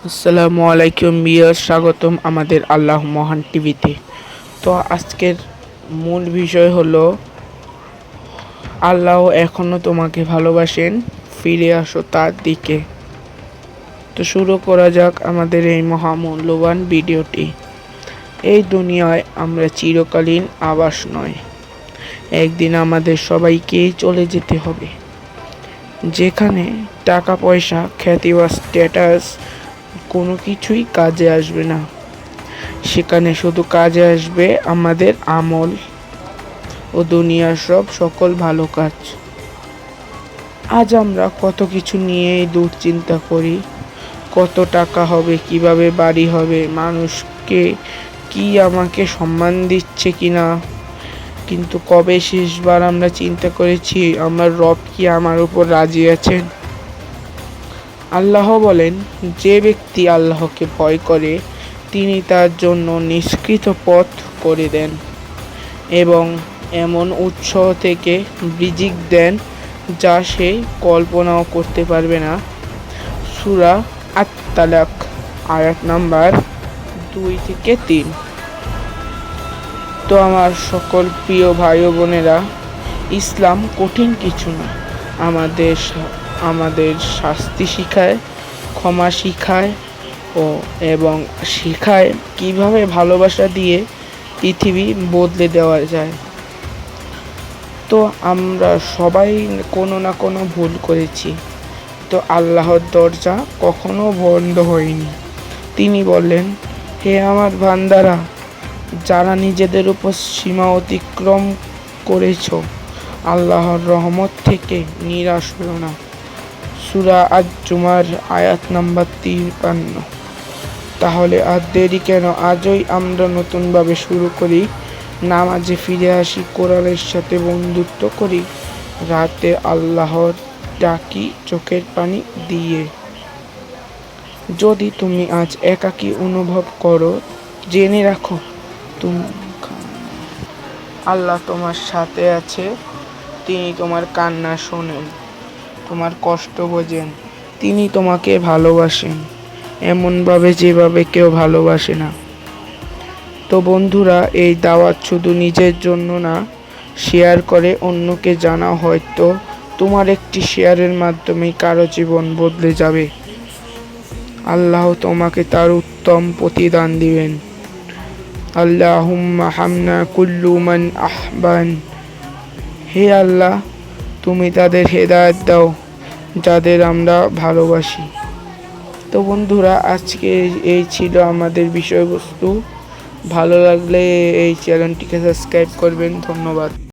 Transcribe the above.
আসসালামু আলাইকুম ভিউয়ার্স, স্বাগতম আমাদের আল্লাহ মহান টিভিতে। তো আজকের মূল বিষয় হলো আল্লাহ এখনো তোমাকে ভালোবাসেন, ফিরে আসো তার দিকে। তো শুরু করা যাক আমাদের এই মহামূল্যবান ভিডিওটি। এই দুনিয়ায় আমরা চিরকালীন আবাস নয়, একদিন আমাদের সবাইকেই চলে যেতে হবে। যেখানে টাকা পয়সা, খ্যাতি বা স্ট্যাটাস কোনো কিছুই কাজে আসবে না, সেখানে শুধু কাজে আসবে আমাদের আমল ও দুনিয়ার সকল ভালো কাজ। আজ আমরা কত কিছু নিয়েই দুশ্চিন্তা করি, কত টাকা হবে, কিভাবে বাড়ি হবে, মানুষকে কি আমাকে সম্মান দিচ্ছে কিনা। কিন্তু কবে শেষবার আমরা চিন্তা করেছি আমার রব কি আমার উপর রাজি আছেন? আল্লাহ বলেন, যে ব্যক্তি আল্লাহকে ভয় করে তিনি তার জন্য নিষ্কৃত পথ করে দেন এবং এমন উৎস থেকে রিজিক দেন যা সে কল্পনাও করতে পারবে না। সূরা আত-তালাক আয়াত নাম্বার 2-3। তো আমার সকল প্রিয় ভাই ও বোনেরা, ইসলাম কঠিন কিছু না। আমাদের শাস্তি শিখায়, ক্ষমা শিখায় এবং শিখায় কিভাবে ভালোবাসা দিয়ে পৃথিবী বদলে দেওয়া যায়। তো আমরা সবাই কোনো না কোনো ভুল করেছি, তো আল্লাহর দরজা কখনো বন্ধ হয়নি। তিনি বললেন, হে আমার বান্দারা, যারা নিজেদের উপর সীমা অতিক্রম করেছ, আল্লাহর রহমত থেকে নিরাশ হলো না। সূরা আজ-জুমার আয়াত নাম্বার 53। তাহলে আর দেরি কেন? আজই আমরা নতুনভাবে শুরু করি, নামাজে ফিরে আসি, কোরআনের সাথে বন্ধুত্ব করি, রাতে আল্লাহর ডাকি চোখের পানি দিয়ে। যদি তুমি আজ একাকী অনুভব করো, জেনে রাখো আল্লাহ তোমার সাথে আছে। তিনি তোমার কান্না শোনেন, তোমার কষ্ট বোঝেন। তিনি তোমাকে ভালোবাসেন এমনভাবে যেভাবে কেউ ভালোবাসে না। তো বন্ধুরা, এই দাওয়াত শুধু নিজের জন্য না, শেয়ার করে অন্যকে জানাও। হয়তো তোমার একটি শেয়ারের মাধ্যমে কারো জীবন বদলে যাবে। আল্লাহ তোমাকে তার উত্তম প্রতিদান দিবেন। আল্লাহুম্মা হামনা কুল্লু মান আহবান। হে আল্লাহ, তুমি তাদের হেদায়েত দাও যাদের আমরা ভালোবাসি। তো বন্ধুরা, আজকে এই ছিল আমাদের বিষয়বস্তু। ভালো লাগলে এই চ্যানেলটিকে সাবস্ক্রাইব করবেন। ধন্যবাদ।